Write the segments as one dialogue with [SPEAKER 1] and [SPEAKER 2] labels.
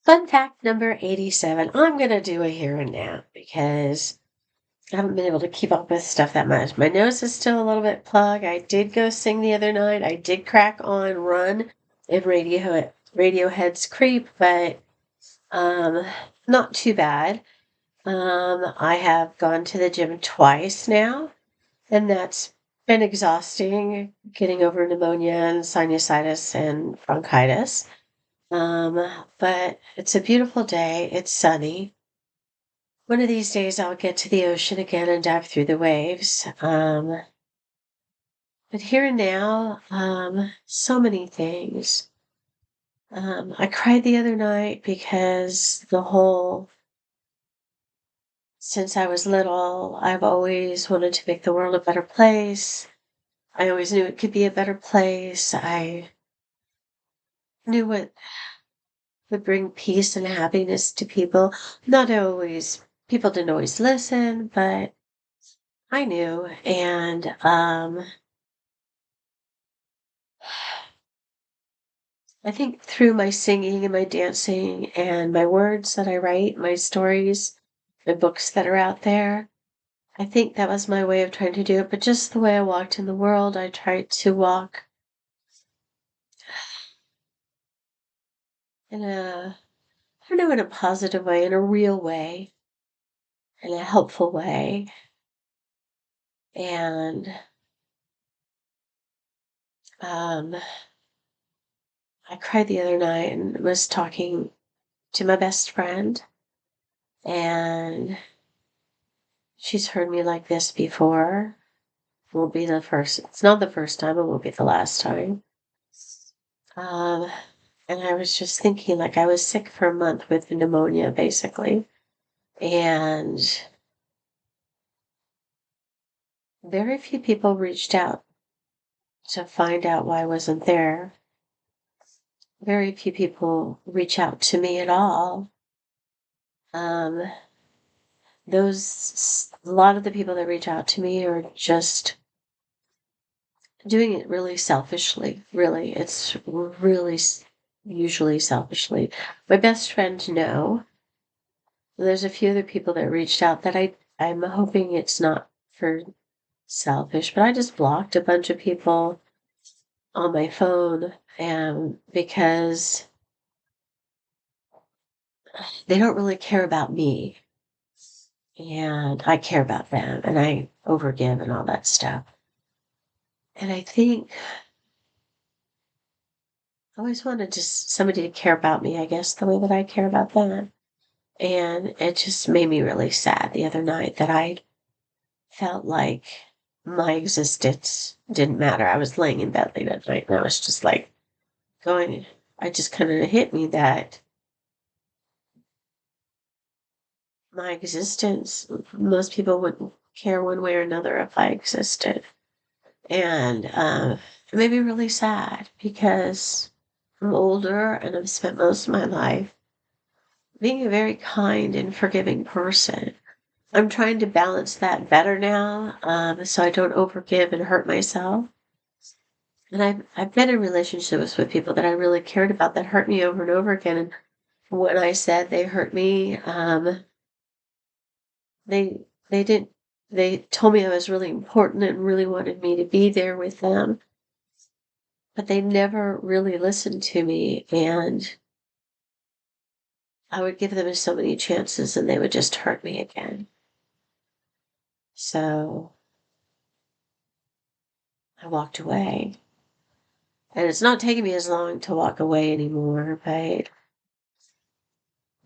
[SPEAKER 1] Fun fact number 87. I'm going to do a here and now because I haven't been able to keep up with stuff that much. My nose is still a little bit plugged. I did go sing the other night. I did crack on Run in Radiohead's Creep, but um, not too bad. I have gone to the gym twice now, and that's been exhausting, getting over pneumonia and sinusitis and bronchitis. But it's a beautiful day. It's sunny. One of these days I'll get to the ocean again and dive through the waves. But here and now, so many things. I cried the other night because since I was little, I've always wanted to make the world a better place. I always knew it could be a better place. I knew what would bring peace and happiness to people. Not always, people didn't always listen, but I knew. And I think through my singing and my dancing and my words that I write, my stories, my books that are out there, I think that was my way of trying to do it. But just the way I walked in the world, I tried to walk in I don't know, in a positive way, in a real way, in a helpful way. And um, I cried the other night and was talking to my best friend, and she's heard me like this before. Won't be the first. It's not the first time. It won't be the last time. Um, and I was just thinking, like, I was sick for a month with pneumonia, basically, and very few people reached out to find out why I wasn't there. Very few people reach out to me at all. Um, a lot of the people that reach out to me are just doing it really selfishly. Really, it's really usually selfishly. My best friend, no. There's a few other people that reached out that I'm hoping it's not for selfish, but I just blocked a bunch of people on my phone, and because they don't really care about me, and I care about them, and I overgive and all that stuff. And I think I always wanted just somebody to care about me, I guess, the way that I care about them. And it just made me really sad the other night that I felt like my existence didn't matter. I was laying in bed late at night and I was just like I just kind of hit me that my existence, most people wouldn't care one way or another if I existed. And it made me really sad because I'm older and I've spent most of my life being a very kind and forgiving person. I'm trying to balance that better now, so I don't overgive and hurt myself. And I've been in relationships with people that I really cared about that hurt me over and over again. And when I said they hurt me, they didn't. They told me I was really important and really wanted me to be there with them, but they never really listened to me. And I would give them so many chances, and they would just hurt me again. So I walked away. And it's not taking me as long to walk away anymore, but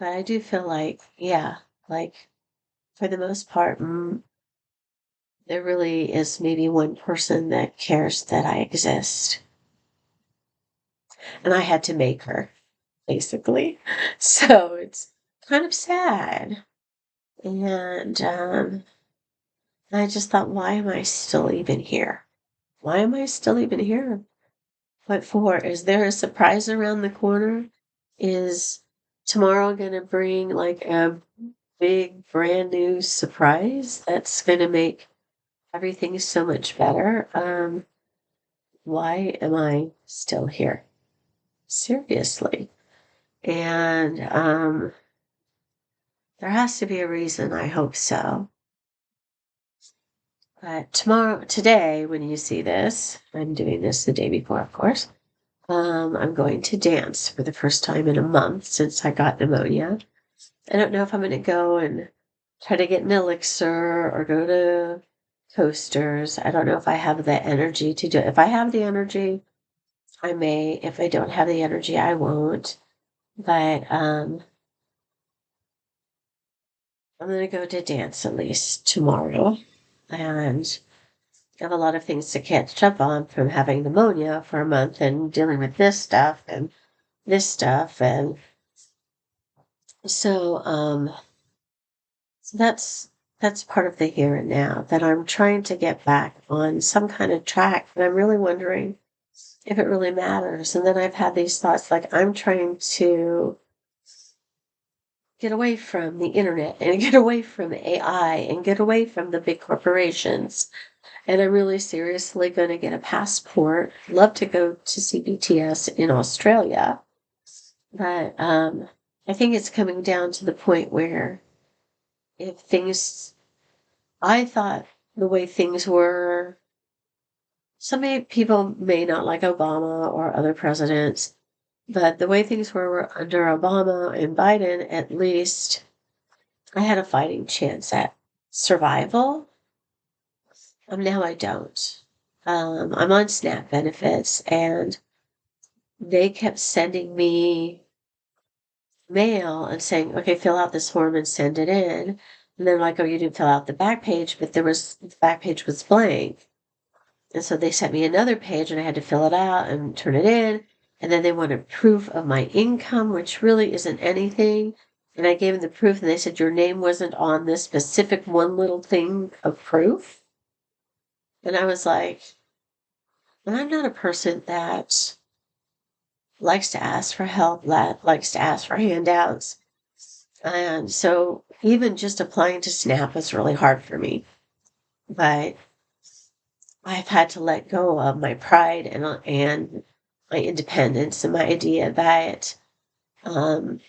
[SPEAKER 1] I do feel like, yeah, like for the most part, there really is maybe one person that cares that I exist. And I had to make her, basically. So it's kind of sad. And I just thought, why am I still even here? Why am I still even here? What for? Is there a surprise around the corner? Is tomorrow going to bring like a big brand new surprise that's going to make everything so much better? Why am I still here? Seriously. And there has to be a reason. I hope so. But today, when you see this, I'm doing this the day before, of course. I'm going to dance for the first time in a month since I got pneumonia. I don't know if I'm going to go and try to get an elixir or go to Coasters. I don't know if I have the energy to do it. If I have the energy, I may. If I don't have the energy, I won't. But I'm going to go to dance at least tomorrow. And I have a lot of things to catch up on from having pneumonia for a month and dealing with this stuff and this stuff. And so, so that's part of the here and now that I'm trying to get back on some kind of track. And I'm really wondering if it really matters. And then I've had these thoughts like I'm trying to get away from the internet and get away from AI and get away from the big corporations. And I'm really seriously going to get a passport. Love to go to see BTS in Australia. But I think it's coming down to the point where if things, I thought the way things were, people may not like Obama or other presidents, but the way things were under Obama and Biden, at least I had a fighting chance at survival. Now I don't. I'm on SNAP benefits, and they kept sending me mail and saying, okay, fill out this form and send it in. And they're like, oh, you didn't fill out the back page, but the back page was blank. And so they sent me another page and I had to fill it out and turn it in. And then they wanted proof of my income, which really isn't anything. And I gave them the proof and they said, your name wasn't on this specific one little thing of proof. And I was like, and I'm not a person that likes to ask for help, likes to ask for handouts. And so even just applying to SNAP was really hard for me. But I've had to let go of my pride and my independence and my idea that um,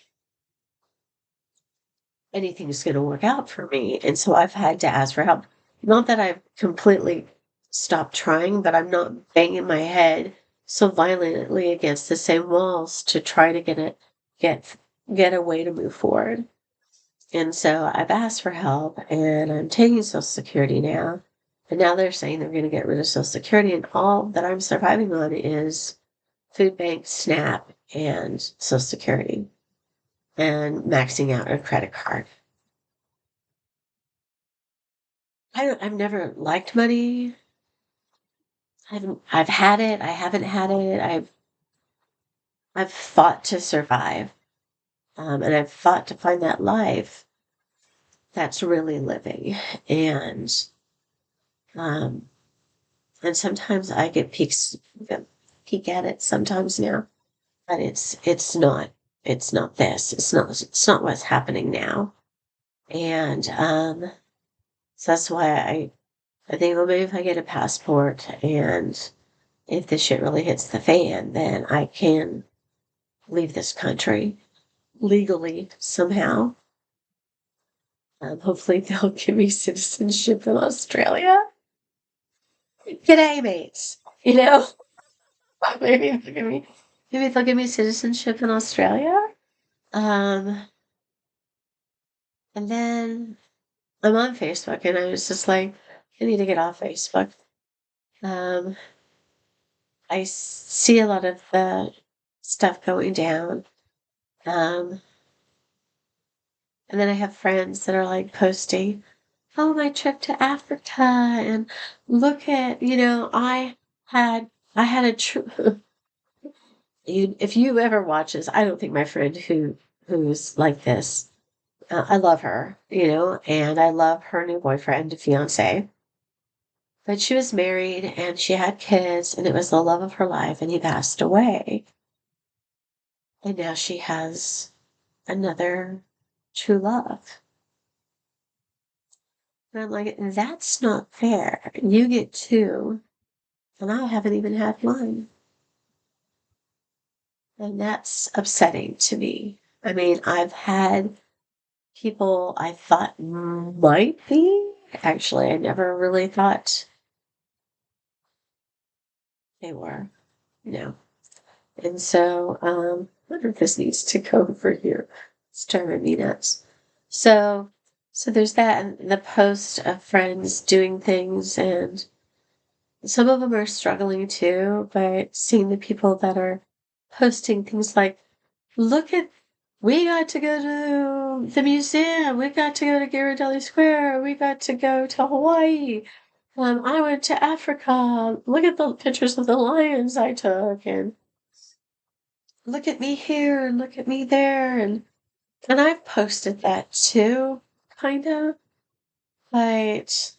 [SPEAKER 1] anything's going to work out for me. And so I've had to ask for help. Not that I've completely stopped trying, but I'm not banging my head so violently against the same walls to try to get a way to move forward. And so I've asked for help and I'm taking Social Security now. And now they're saying they're going to get rid of Social Security, and all that I'm surviving on is food bank, SNAP, and Social Security, and maxing out a credit card. I've never liked money. I've had it. I haven't had it. I've fought to survive, and I've fought to find that life that's really living, and um, and sometimes I get peek at it sometimes now, but it's not this. It's not what's happening now. And so that's why I think, well, maybe if I get a passport and if this shit really hits the fan, then I can leave this country legally somehow. Hopefully they'll give me citizenship in Australia. G'day, mates. You know, maybe they'll give me citizenship in Australia. Um, and then I'm on Facebook and I was just like, I need to get off Facebook. Um, I see a lot of the stuff going down. Um, and then I have friends that are like posting, oh, my trip to Africa, and look at, I had a trip. If you ever watches, I don't think my friend who's like this, I love her, and I love her new boyfriend, fiance. But she was married and she had kids, and it was the love of her life, and he passed away. And now she has another true love. And I'm like, that's not fair. You get two, and I haven't even had one. And that's upsetting to me. I mean, I've had people I thought might be. Actually, I never really thought they were. No. And so, I wonder if this needs to go over here. It's driving me nuts. So, so there's that, and the post of friends doing things, and some of them are struggling too, but seeing the people that are posting things like, look at, we got to go to the museum, we got to go to Ghirardelli Square, we got to go to Hawaii. I went to Africa. Look at the pictures of the lions I took, and look at me here, and look at me there, and I've posted that too, kind of, but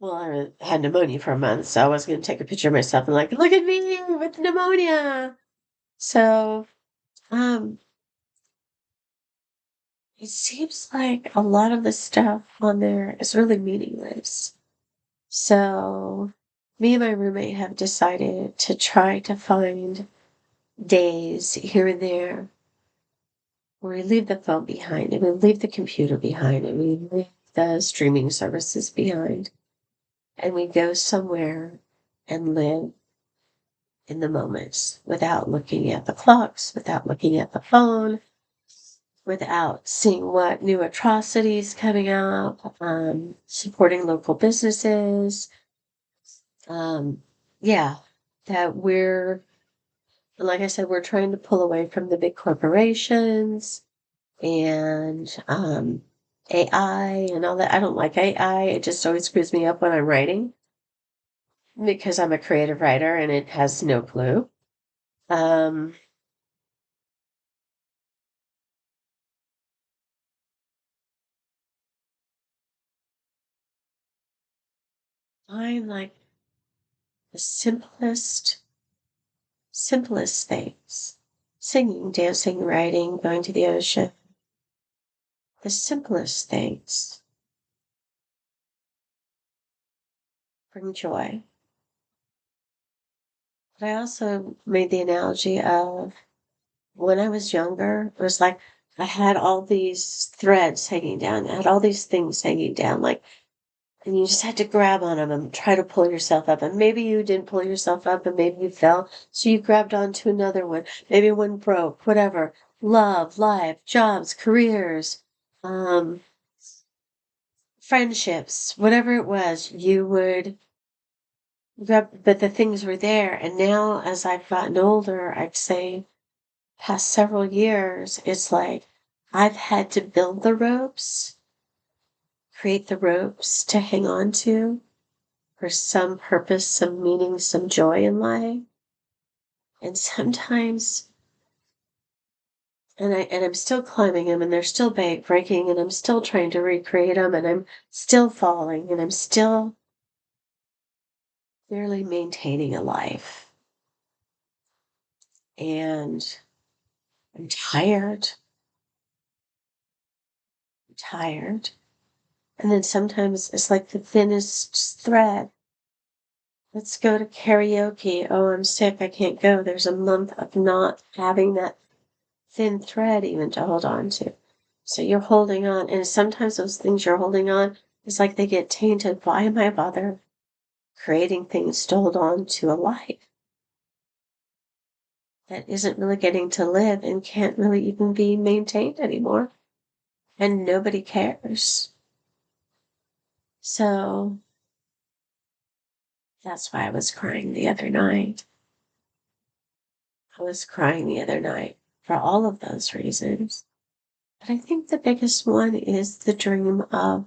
[SPEAKER 1] well, I had pneumonia for a month, so I was going to take a picture of myself and like, look at me with pneumonia. So, um, it seems like a lot of the stuff on there is really meaningless. So, me and my roommate have decided to try to find days here and there where we leave the phone behind and we leave the computer behind and we leave the streaming services behind and we go somewhere and live in the moments without looking at the clocks, without looking at the phone, without seeing what new atrocities coming up, supporting local businesses. Yeah, that we're, like I said, we're trying to pull away from the big corporations and AI and all that. I don't like AI. It just always screws me up when I'm writing because I'm a creative writer and it has no clue. Um, I'm like the simplest things. Singing, dancing, writing, going to the ocean. The simplest things bring joy. But I also made the analogy of when I was younger, it was like I had all these threads hanging down. I had all these things hanging down, like, and you just had to grab on them and try to pull yourself up. And maybe you didn't pull yourself up and maybe you fell. So you grabbed onto another one. Maybe one broke, whatever. Love, life, jobs, careers, um, friendships, whatever it was, you would grab, but the things were there. And now as I've gotten older, I'd say past several years, it's like I've had to build the ropes, create the ropes to hang on to for some purpose, some meaning, some joy in life. And sometimes, and I'm still climbing them, and they're still breaking, and I'm still trying to recreate them, and I'm still falling, and I'm still barely maintaining a life. And I'm tired. I'm tired. And then sometimes it's like the thinnest thread. Let's go to karaoke. Oh, I'm sick. I can't go. There's a month of not having that thin thread even to hold on to. So you're holding on. And sometimes those things you're holding on, it's like they get tainted. Why am I bother creating things to hold on to a life that isn't really getting to live and can't really even be maintained anymore? And nobody cares. So that's why I was crying the other night. I was crying the other night for all of those reasons. But I think the biggest one is the dream of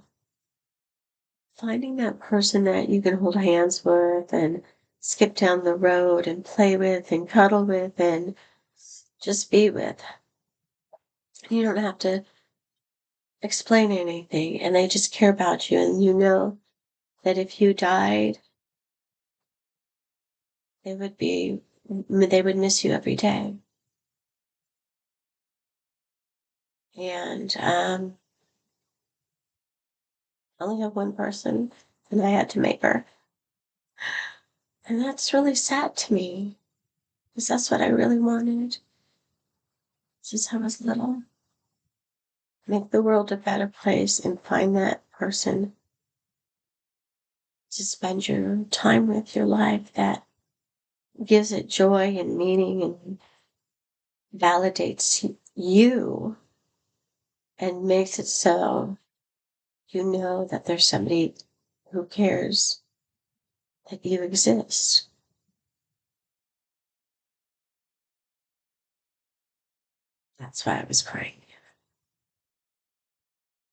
[SPEAKER 1] finding that person that you can hold hands with and skip down the road and play with and cuddle with and just be with. You don't have to explain anything, and they just care about you, and you know that if you died, they would be, they would miss you every day. And I only have one person, and I had to make her. And that's really sad to me because that's what I really wanted since I was little. Make the world a better place and find that person to spend your time with, your life that gives it joy and meaning and validates you and makes it so you know that there's somebody who cares that you exist. That's why I was crying.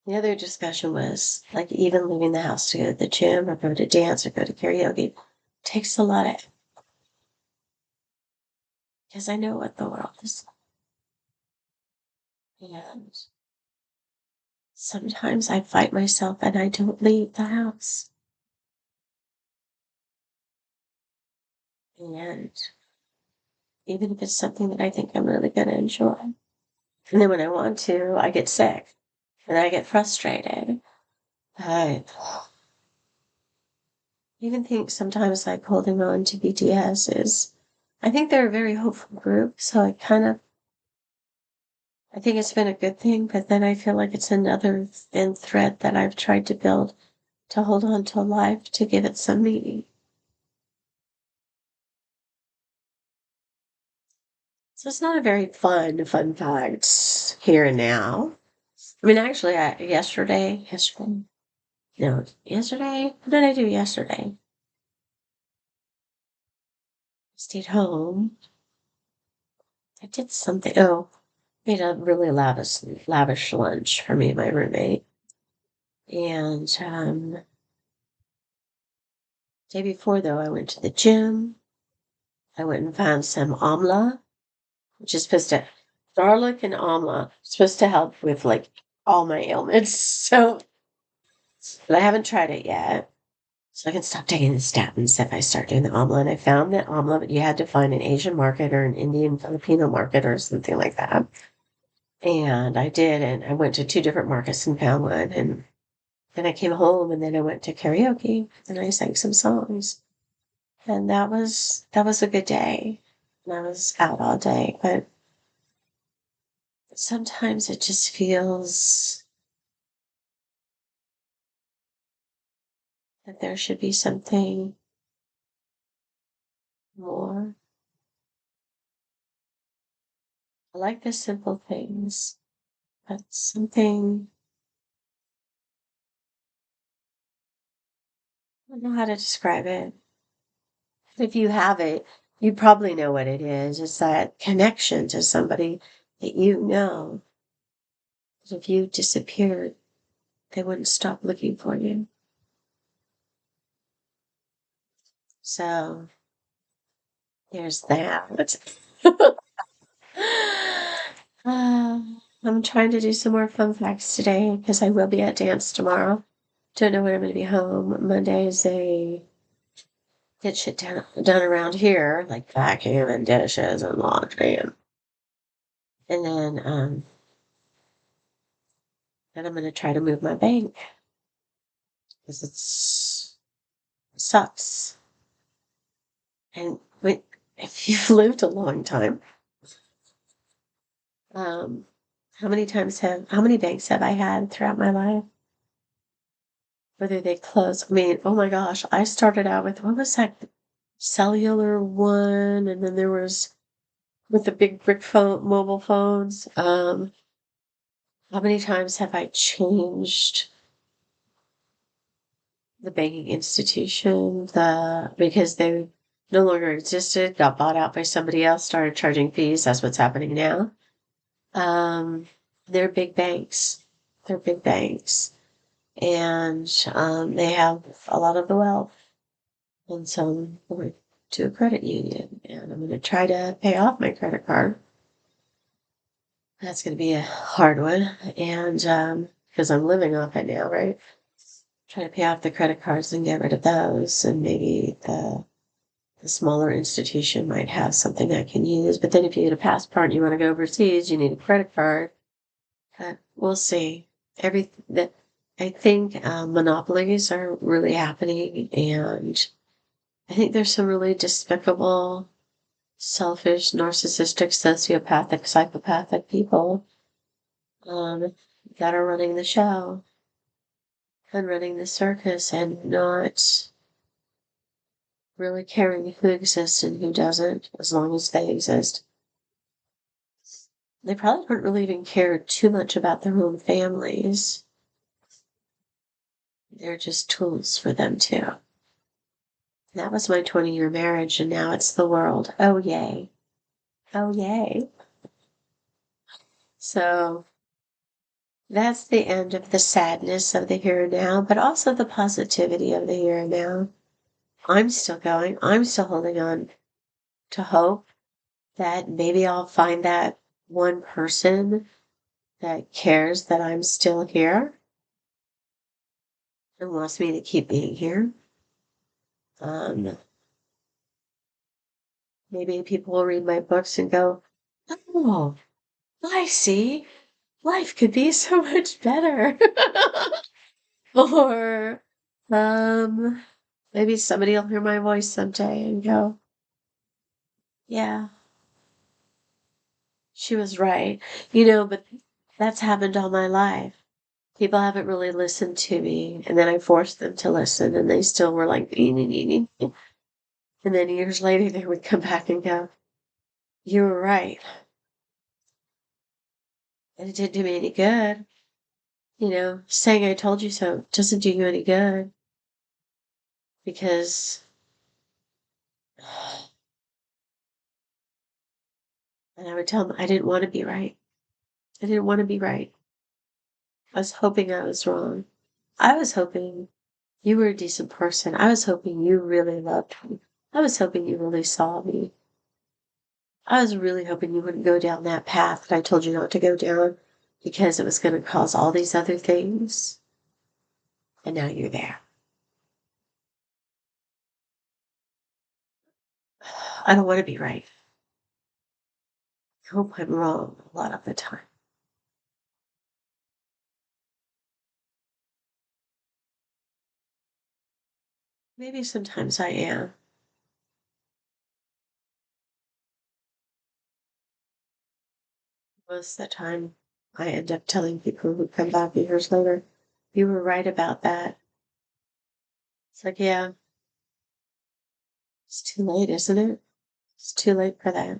[SPEAKER 1] The other discussion was like even leaving the house to go to the gym or go to dance or go to karaoke takes a lot of because I know what the world is like. And sometimes I fight myself and I don't leave the house. And even if it's something that I think I'm really going to enjoy. And then when I want to, I get sick and I get frustrated. I even think sometimes like holding on to BTS is, I think they're a very hopeful group. So I think it's been a good thing, but then I feel like it's another thin thread that I've tried to build to hold on to life to give it some meaning. So it's not a very fun fact here and now. I mean, actually, yesterday, what did I do yesterday? Stayed home. I did something. Oh, made a really lavish lunch for me and my roommate. And day before, though, I went to the gym. I went and found some amla, which is supposed to, garlic and amla, supposed to help with like all my ailments. So, but I haven't tried it yet. So I can stop taking the statins if I start doing the amla. And I found that amla, but you had to find an Asian market or an Indian Filipino market or something like that. And I did, and I went to two different markets and found one. And then I came home and then I went to karaoke and I sang some songs. And that was a good day. And I was out all day, but sometimes it just feels that there should be something more. I like the simple things, but something, I don't know how to describe it. If you have it, you probably know what it is. It's that connection to somebody that you know. If you disappeared, they wouldn't stop looking for you. So there's that. I'm trying to do some more fun facts today because I will be at dance tomorrow. Don't know when I'm going to be home. Monday is a get shit done around here, like vacuum and dishes and laundry, and then I'm going to try to move my bank because it sucks. And if you've lived a long time, um, how many banks have I had throughout my life? Whether they close. I mean, oh my gosh, I started out with, what was that cellular one? And then there was with the big brick phone, mobile phones. How many times have I changed the banking institution? Because they no longer existed, got bought out by somebody else, started charging fees. That's what's happening now. Um, they're big banks. They're big banks. And they have a lot of the wealth. And so I'm going to a credit union and I'm going to try to pay off my credit card. That's going to be a hard one. And because I'm living off it now, right? Try to pay off the credit cards and get rid of those. And maybe the smaller institution might have something I can use. But then if you get a passport and you want to go overseas, you need a credit card. We'll see. I think monopolies are really happening, and I think there's some really despicable, selfish, narcissistic, sociopathic, psychopathic people um, that are running the show and running the circus and not really caring who exists and who doesn't, as long as they exist. They probably don't really even care too much about their own families. They're just tools for them too. That was my 20-year marriage, and now it's the world. Oh, yay. Oh, yay. So that's the end of the sadness of the here and now, but also the positivity of the here and now. I'm still going. I'm still holding on to hope that maybe I'll find that one person that cares that I'm still here and wants me to keep being here. Maybe people will read my books and go, oh, I see. Life could be so much better. Or maybe somebody will hear my voice someday and go, yeah, she was right. But that's happened all my life. People haven't really listened to me, and then I forced them to listen, and they still were like, "Ee, nee, nee, nee, nee." And then years later, they would come back and go, you were right. And it didn't do me any good. Saying I told you so doesn't do you any good because, and I would tell them I didn't want to be right. I didn't want to be right. I was hoping I was wrong. I was hoping you were a decent person. I was hoping you really loved me. I was hoping you really saw me. I was really hoping you wouldn't go down that path that I told you not to go down because it was going to cause all these other things. And now you're there. I don't want to be right. I hope I'm wrong a lot of the time. Maybe sometimes I am. Most of the time, I end up telling people who come back years later, you were right about that. It's like, yeah, it's too late, isn't it? It's too late for that.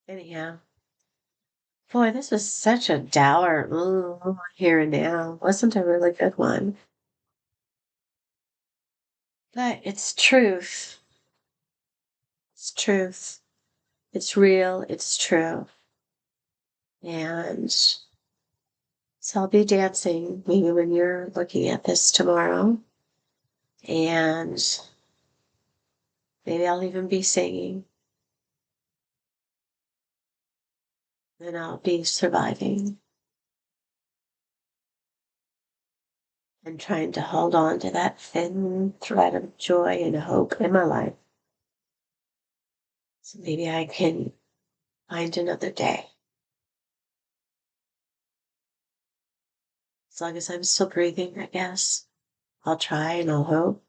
[SPEAKER 1] Anyhow, boy, this was such a dour here and now. Wasn't a really good one. But it's truth. It's truth. It's real. It's true. And so I'll be dancing maybe when you're looking at this tomorrow. And maybe I'll even be singing. And I'll be surviving and trying to hold on to that thin thread of joy and hope in my life. So maybe I can find another day. As long as I'm still breathing, I guess. I'll try and I'll hope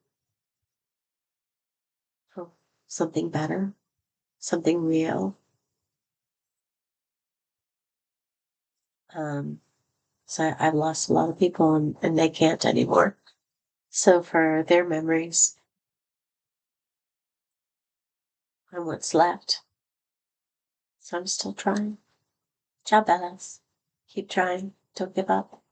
[SPEAKER 1] for something better, something real. So I've lost a lot of people and they can't anymore. So for their memories and what's left. So I'm still trying. Ciao, Bellas. Keep trying. Don't give up.